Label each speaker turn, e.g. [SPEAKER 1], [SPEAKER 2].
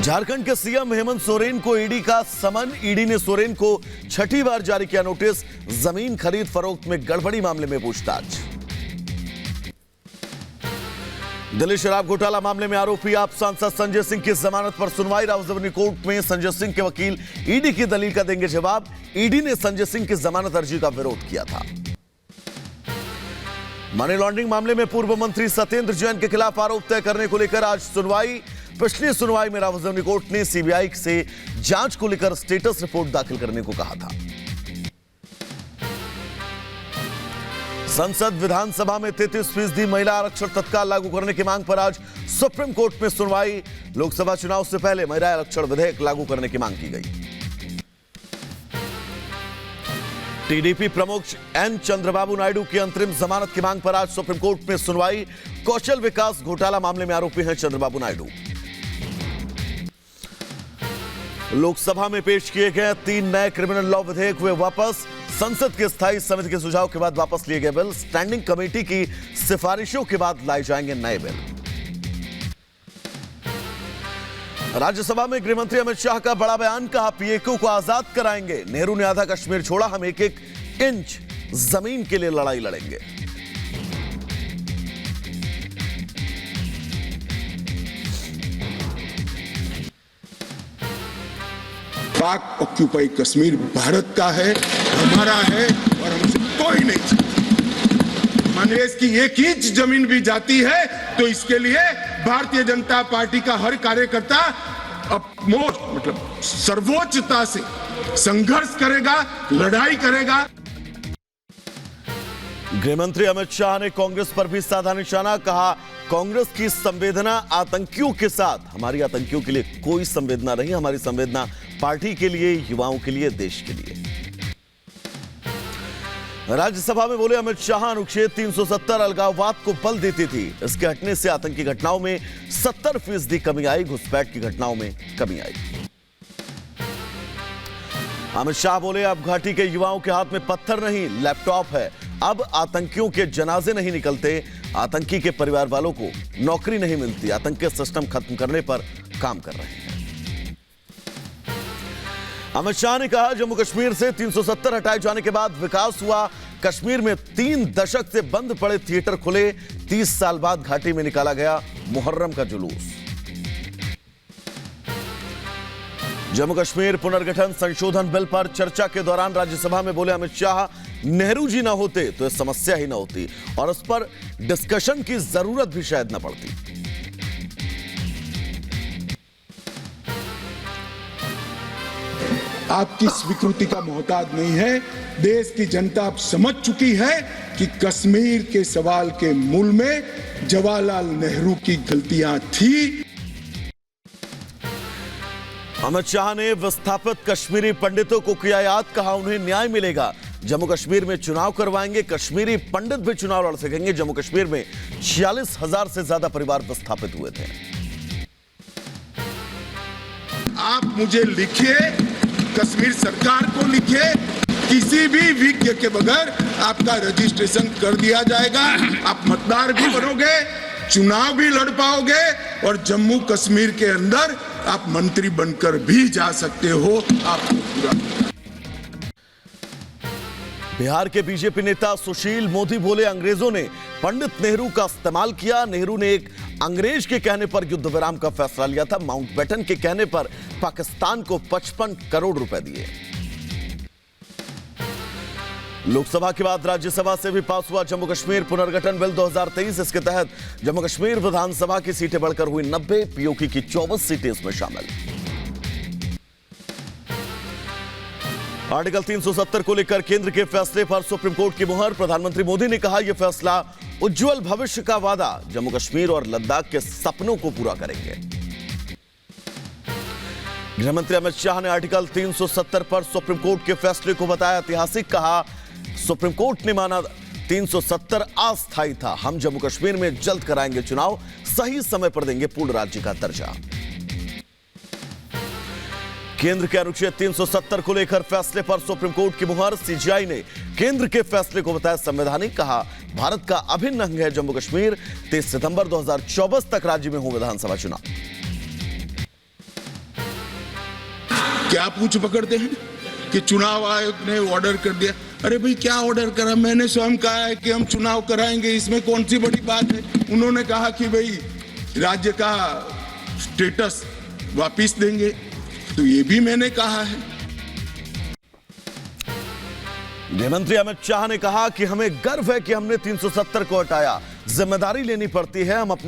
[SPEAKER 1] झारखंड के सीएम हेमंत सोरेन को ईडी का समन। ईडी ने सोरेन को छठी बार जारी किया नोटिस। जमीन खरीद फरोख्त में गड़बड़ी मामले में पूछताछ। दिल्ली शराब घोटाला मामले में आरोपी आप सांसद संजय सिंह की जमानत पर सुनवाई। राजधानी कोर्ट में संजय सिंह के वकील ईडी की दलील का देंगे जवाब। ईडी ने संजय सिंह की जमानत अर्जी का विरोध किया था। मनी लॉन्ड्रिंग मामले में पूर्व मंत्री सत्येंद्र जैन के खिलाफ आरोप तय करने को लेकर आज सुनवाई। पिछली सुनवाई में राजधानी कोर्ट ने सीबीआई से जांच को लेकर स्टेटस रिपोर्ट दाखिल करने को कहा था। संसद विधानसभा में 33% महिला आरक्षण तत्काल लागू करने की मांग पर आज सुप्रीम कोर्ट में सुनवाई। लोकसभा चुनाव से पहले महिला आरक्षण विधेयक लागू करने की मांग की गई। टीडीपी प्रमुख एन चंद्रबाबू नायडू की अंतरिम जमानत की मांग पर आज सुप्रीम कोर्ट में सुनवाई। कौशल विकास घोटाला मामले में आरोपी हैं चंद्रबाबू नायडू। लोकसभा में पेश किए गए 3 नए क्रिमिनल लॉ विधेयक हुए वापस। संसद की स्थायी समिति के सुझाव के बाद वापस लिए गए बिल। स्टैंडिंग कमेटी की सिफारिशों के बाद लाए जाएंगे नए बिल। राज्यसभा में गृहमंत्री अमित शाह का बड़ा बयान। कहा पीएक्यू को आजाद कराएंगे। नेहरू ने आधा कश्मीर छोड़ा, हम एक एक इंच जमीन के लिए लड़ाई लड़ेंगे।
[SPEAKER 2] पाक ऑक्यूपाई कश्मीर भारत का है, हमारा है और हमसे कोई नहीं चाहता। मानिए इसकी एक इंच जमीन भी जाती है तो इसके लिए भारतीय जनता पार्टी का हर कार्यकर्ता मतलब सर्वोच्चता से संघर्ष करेगा, लड़ाई करेगा।
[SPEAKER 1] गृहमंत्री अमित शाह ने कांग्रेस पर भी साधा निशाना। कहा कांग्रेस की संवेदना आतंकियों के साथ, हमारी आतंकियों के लिए कोई संवेदना नहीं। हमारी संवेदना पार्टी के लिए, युवाओं के लिए, देश के लिए। राज्यसभा में बोले अमित शाह अनुच्छेद 370 अलगाववाद को बल देती थी। इसके हटने से आतंकी घटनाओं में 70% कमी आई, घुसपैठ की घटनाओं में कमी आई। अमित शाह बोले अब घाटी के युवाओं के हाथ में पत्थर नहीं लैपटॉप है। अब आतंकियों के जनाजे नहीं निकलते, आतंकी के परिवार वालों को नौकरी नहीं मिलती। आतंक के सिस्टम खत्म करने पर काम कर रहे हैं। अमित शाह ने कहा जम्मू कश्मीर से 370 हटाए जाने के बाद विकास हुआ। कश्मीर में 3 दशक से बंद पड़े थिएटर खुले। 30 साल बाद घाटी में निकाला गया मुहर्रम का जुलूस। जम्मू कश्मीर पुनर्गठन संशोधन बिल पर चर्चा के दौरान राज्यसभा में बोले अमित शाह नेहरू जी ना होते तो यह समस्या ही ना होती और उस पर डिस्कशन की जरूरत भी शायद ना पड़ती।
[SPEAKER 2] आपकी स्वीकृति का मोहताज नहीं है। देश की जनता अब समझ चुकी है कि कश्मीर के सवाल के मूल में जवाहरलाल नेहरू की गलतियां थी।
[SPEAKER 1] अमित शाह ने विस्थापित कश्मीरी पंडितों को किया याद। कहा उन्हें न्याय मिलेगा। जम्मू कश्मीर में चुनाव करवाएंगे, कश्मीरी पंडित भी चुनाव लड़ सकेंगे। जम्मू कश्मीर में 46,000 से ज्यादा परिवार विस्थापित हुए थे।
[SPEAKER 2] आप मुझे लिखिए, कश्मीर सरकार को लिखिए, किसी भी विज्ञ के बगैर आपका रजिस्ट्रेशन कर दिया जाएगा। आप मतदार भी बनोगे, चुनाव भी लड़ पाओगे और जम्मू कश्मीर के अंदर आप मंत्री बनकर भी जा सकते हो। आपको पूरा।
[SPEAKER 1] बिहार के बीजेपी नेता सुशील मोदी बोले अंग्रेजों ने पंडित नेहरू का इस्तेमाल किया। नेहरू ने एक अंग्रेज के कहने पर युद्ध विराम का फैसला लिया था। माउंटबेटन के कहने पर पाकिस्तान को 55 करोड़ रुपए दिए। लोकसभा के बाद राज्यसभा से भी पास हुआ जम्मू कश्मीर पुनर्गठन बिल 2023। इसके तहत जम्मू कश्मीर विधानसभा की सीटें बढ़कर हुई 90, पीओके की 24 सीटें इसमें शामिल। आर्टिकल 370 को लेकर केंद्र के फैसले पर सुप्रीम कोर्ट की मुहर। प्रधानमंत्री मोदी ने कहा यह फैसला उज्जवल भविष्य का वादा, जम्मू कश्मीर और लद्दाख के सपनों को पूरा करेंगे। गृहमंत्री अमित शाह ने आर्टिकल 370 पर सुप्रीम कोर्ट के फैसले को बताया ऐतिहासिक। कहा सुप्रीम कोर्ट ने माना 370 अस्थायी था। हम जम्मू कश्मीर में जल्द कराएंगे चुनाव, सही समय पर देंगे पूर्ण राज्य का दर्जा। केंद्र के अनुच्छेद 370 को लेकर फैसले पर सुप्रीम कोर्ट की मुहर। सीजीआई ने केंद्र के फैसले को बताया संवैधानिक। कहा भारत का अभिन्न अंग है जम्मू कश्मीर। 30 सितंबर 2024 तक राज्य में हो विधानसभा चुनाव।
[SPEAKER 2] क्या पूछ पकड़ते हैं कि चुनाव आयोग ने ऑर्डर कर दिया। अरे भाई क्या ऑर्डर करा, मैंने स्वयं कहा है कि हम चुनाव कराएंगे, इसमें कौन सी बड़ी बात है। उन्होंने कहा कि भाई राज्य का स्टेटस वापिस देंगे, तो ये भी मैंने कहा है।
[SPEAKER 1] गृहमंत्री अमित शाह ने कहा कि हमें गर्व है कि हमने 370 को हटाया, जिम्मेदारी लेनी पड़ती है, हम अपने